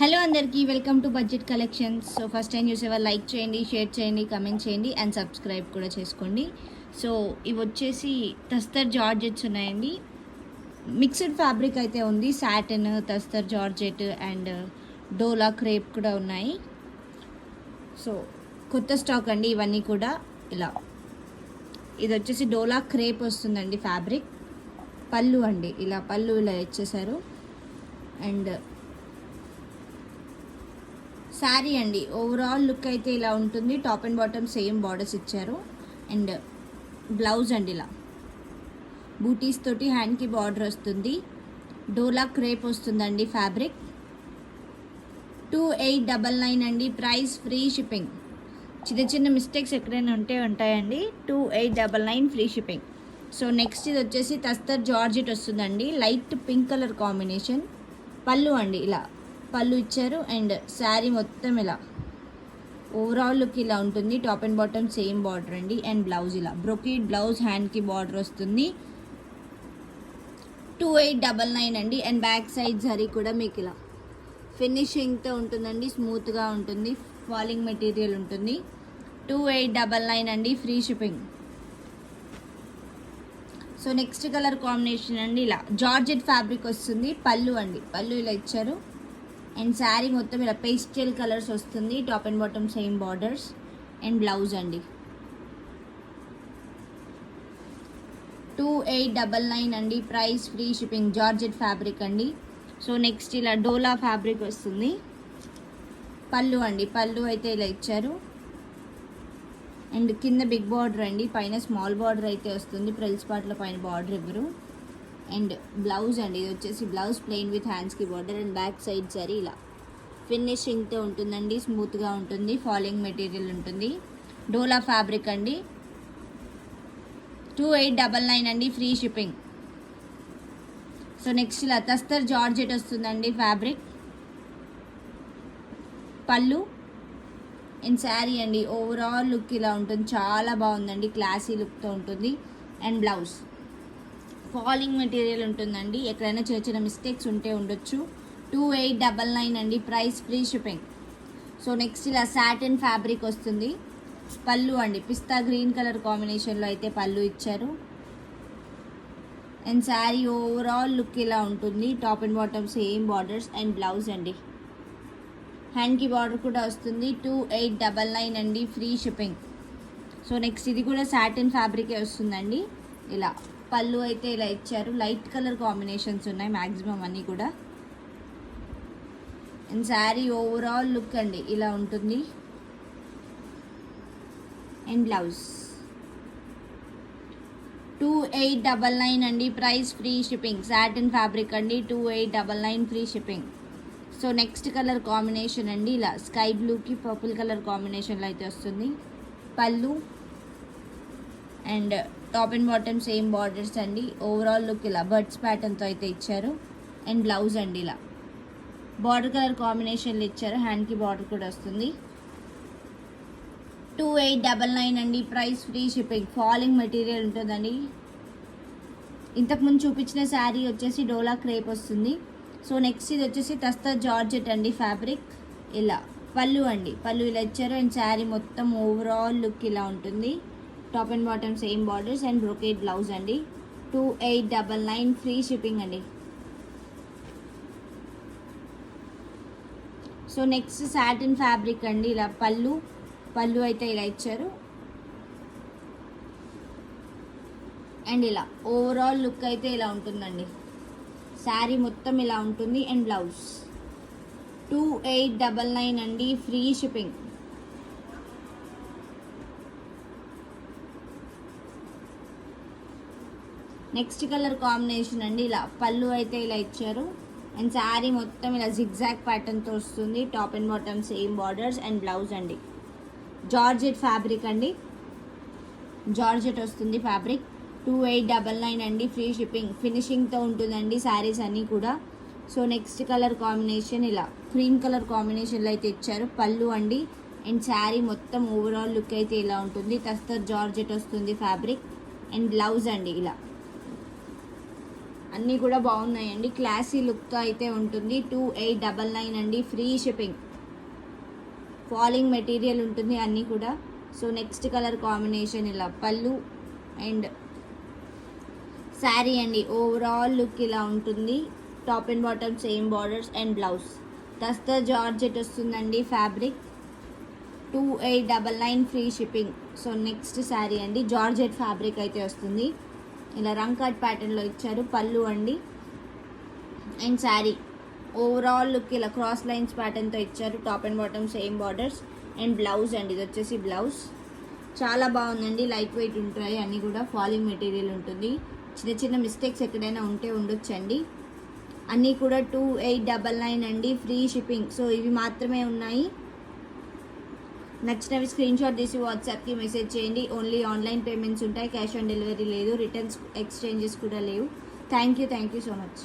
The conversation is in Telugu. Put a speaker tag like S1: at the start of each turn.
S1: హలో అందరికీ welcome to budget collections. So first time చూసేవాళ్ళు లైక్ చేయండి, షేర్ చేయండి, కమెంట్ చేయండి అండ్ సబ్స్క్రైబ్ కూడా చేసుకోండి. సో ఇవి వచ్చేసి తస్తర్ జార్జెట్స్ ఉన్నాయండి. మిక్స్డ్ ఫ్యాబ్రిక్ అయితే ఉంది. Satin, tussar georgette and dola crepe కూడా ఉన్నాయి. సో కొత్త స్టాక్ అండి ఇవన్నీ కూడా. ఇలా ఇది వచ్చేసి డోలా క్రేప్ వస్తుందండి ఫ్యాబ్రిక్. పళ్ళు అండి, ఇలా పళ్ళు ఇలా ఇచ్చేసారు. అండ్ శారీ అండి, ఓవరాల్ లుక్ అయితే ఇలా ఉంటుంది. Top and bottom same borders ఇచ్చారు. అండ్ బ్లౌజ్ అండి ఇలా బూటీస్ తోటి హ్యాండ్కి బార్డర్ వస్తుంది. డోలా క్రేప్ వస్తుందండి ఫ్యాబ్రిక్. 2899 అండి ప్రైస్, ఫ్రీ షిప్పింగ్. చిన్న చిన్న మిస్టేక్స్ ఎక్కడైనా ఉంటాయండి. 2899 ఫ్రీ షిప్పింగ్. సో నెక్స్ట్ ఇది వచ్చేసి తస్తర్ జార్జెట్ వస్తుందండి. Light pink colour combination. పళ్ళు అండి ఇలా పళ్ళు ఇచ్చారు. అండ్ శారీ మొత్తం ఇలా ఓవరాల్ లుక్ ఇలా ఉంటుంది. Top and bottom same border అండి. అండ్ బ్లౌజ్ ఇలా బ్రొకీడ్ బ్లౌజ్, హ్యాండ్కి బార్డర్ వస్తుంది. 2899 అండి. అండ్ బ్యాక్ సైడ్ జరీ కూడా మీకు ఇలా ఫినిషింగ్తో ఉంటుందండి, స్మూత్గా ఉంటుంది, ఫాలింగ్ మెటీరియల్ ఉంటుంది. 2899 అండి, free shipping. So next colour combination అండి ఇలా జార్జెట్ ఫ్యాబ్రిక్ వస్తుంది. పళ్ళు అండి, పళ్ళు ఇలా ఇచ్చారు. అండ్ శారీ మొత్తం ఇలా పేస్టల్ కలర్స్ వస్తుంది. Top and bottom same borders. And blouse అండి 2899 అండి price, free shipping. Georgette fabric అండి. సో నెక్స్ట్ ఇలా డోలా ఫ్యాబ్రిక్ వస్తుంది. పళ్ళు అండి, పళ్ళు అయితే ఇలా ఇచ్చారు. అండ్ కింద బిగ్ బార్డర్ అండి, పైన స్మాల్ బార్డర్ అయితే వస్తుంది. ప్రిల్స్ పార్ట్లో పైన బార్డర్ ఇవ్వరు. అండ్ బ్లౌజ్ అండి, ఇది వచ్చేసి బ్లౌజ్ ప్లెయిన్ విత్ హ్యాండ్స్కి బార్డర్. అండ్ బ్యాక్ సైడ్ సరీ ఇలా ఫినిషింగ్తో ఉంటుందండి, స్మూత్గా ఉంటుంది, ఫాలింగ్ మెటీరియల్ ఉంటుంది. డోలా ఫ్యాబ్రిక్ అండి. 2899 అండి, ఫ్రీ షిప్పింగ్. సో నెక్స్ట్ ఇలా తస్తర్ జార్జెట్ వస్తుందండి ఫ్యాబ్రిక్. పళ్ళు అండ్ శారీ అండి, ఓవరాల్ లుక్ ఇలా ఉంటుంది. చాలా బాగుందండి, క్లాసీ లుక్తో ఉంటుంది. అండ్ బ్లౌజ్ ఫాలింగ్ మెటీరియల్ ఉంటుందండి. ఎక్కడైనా చిన్న చిన్న మిస్టేక్స్ ఉంటే ఉండొచ్చు. 2899 అండి price, free shipping. So next ఇలా సాటిన్ ఫ్యాబ్రిక్ వస్తుంది. పళ్ళు అండి, పిస్తా గ్రీన్ కలర్ కాంబినేషన్లో అయితే పళ్ళు ఇచ్చారు. అండ్ శారీ ఓవరాల్ లుక్ ఇలా ఉంటుంది. Top and bottom same borders. And blouse అండి, హ్యాండ్కి బార్డర్ కూడా వస్తుంది. 2899 అండి, ఫ్రీ షిప్పింగ్. సో నెక్స్ట్ ఇది కూడా సాటిన్ ఫ్యాబ్రికే వస్తుందండి. ఇలా పళ్ళు అయితే ఇలా ఇచ్చారు. లైట్ కలర్ కాంబినేషన్స్ ఉన్నాయి మ్యాక్సిమం అన్నీ కూడా. అండ్ శారీ ఓవరాల్ లుక్ అండి ఇలా ఉంటుంది. అండ్ బ్లౌజ్ 2899 అండి price, free shipping. Satin fabric అండి. 2899 free shipping. So next colour combination అండి ఇలా స్కై బ్లూకి పర్పుల్ కలర్ కాంబినేషన్లో అయితే వస్తుంది. పళ్ళు and top and bottom same borders అండి. ఓవరాల్ లుక్ ఇలా బర్డ్స్ ప్యాటర్న్తో అయితే ఇచ్చారు. అండ్ బ్లౌజ్ అండి ఇలా బార్డర్ కలర్ కాంబినేషన్లు ఇచ్చారు. హ్యాండ్కి బార్డర్ కూడా వస్తుంది. 2899 అండి price, free shipping. Falling material ఉంటుందండి. ఇంతకుముందు చూపించిన శారీ వచ్చేసి డోలా క్రేప్ వస్తుంది. సో నెక్స్ట్ ఇది వచ్చేసి తస్తర్ జార్జెట్ అండి ఫ్యాబ్రిక్. ఇలా పళ్ళు అండి, పళ్ళు ఇలా ఇచ్చారు. అండ్ శారీ మొత్తం ఓవరాల్ లుక్ ఇలా ఉంటుంది. Top and bottom same borders. And brocade blouse అండి. 2899 ఫ్రీ షిప్పింగ్ అండి. సో నెక్స్ట్ సాటిన్ ఫ్యాబ్రిక్ అండి. ఇలా పళ్ళు అయితే ఇలా ఇచ్చారు. అండ్ ఇలా ఓవరాల్ లుక్ అయితే ఇలా ఉంటుందండి. శారీ మొత్తం ఇలా ఉంటుంది. అండ్ బ్లౌజ్ 2899 అండి, free shipping. Next colour combination అండి ఇలా పళ్ళు అయితే ఇలా ఇచ్చారు. అండ్ శారీ మొత్తం ఇలా జిగ్జాగ్ ప్యాటర్న్తో వస్తుంది. Top and bottom same borders. And blouse అండి జార్జెట్ ఫ్యాబ్రిక్ అండి. జార్జెట్ వస్తుంది ఫ్యాబ్రిక్. 2899 అండి, ఫ్రీ షిప్పింగ్. ఫినిషింగ్తో ఉంటుందండి శారీస్ అన్నీ కూడా. సో నెక్స్ట్ కలర్ కాంబినేషన్ ఇలా క్రీమ్ కలర్ కాంబినేషన్లో అయితే ఇచ్చారు. పళ్ళు అండి. అండ్ శారీ మొత్తం ఓవరాల్ లుక్ అయితే ఇలా ఉంటుంది. తస్తర్ జార్జెట్ వస్తుంది ఫ్యాబ్రిక్. అండ్ బ్లౌజ్ అండి ఇలా అన్నీ కూడా బాగున్నాయండి. క్లాసీ లుక్తో అయితే ఉంటుంది. 2899 అండి, ఫ్రీ షిప్పింగ్. ఫాలింగ్ మెటీరియల్ ఉంటుంది అన్నీ కూడా. సో నెక్స్ట్ కలర్ కాంబినేషన్ ఇలా పళ్ళు అండ్ శారీ అండి. ఓవరాల్ లుక్ ఇలా ఉంటుంది. Top and bottom same borders and blouse. Tussar georgette వస్తుందండి fabric. 2899 free shipping. So next sari అండి, జార్జెట్ ఫ్యాబ్రిక్ అయితే వస్తుంది. ఇలా రంగ్ కట్ ప్యాటర్న్లో ఇచ్చారు. పళ్ళు అండి అండ్ శారీ ఓవరాల్ లుక్ ఇలా క్రాస్ లైన్స్ ప్యాటర్న్తో ఇచ్చారు. Top and bottom same borders and blouse అండి. ఇది వచ్చేసి బ్లౌజ్. చాలా బాగుందండి. లైట్ వెయిట్ ఉంటాయి అన్నీ కూడా. ఫాలింగ్ మెటీరియల్ ఉంటుంది. చిన్న చిన్న మిస్టేక్స్ ఎక్కడైనా ఉంటే ఉండొచ్చండి. అన్నీ కూడా 2899 అండి, ఫ్రీ షిప్పింగ్. సో ఇవి మాత్రమే ఉన్నాయి. నచ్చినవి స్క్రీన్ షాట్ తీసి వాట్సాప్కి మెసేజ్ చేయండి. ఓన్లీ ఆన్లైన్ పేమెంట్స్ ఉంటాయి, క్యాష్ ఆన్ డెలివరీ లేదు, రిటర్న్స్ ఎక్స్చేంజెస్ కూడా లేవు. Thank you so much.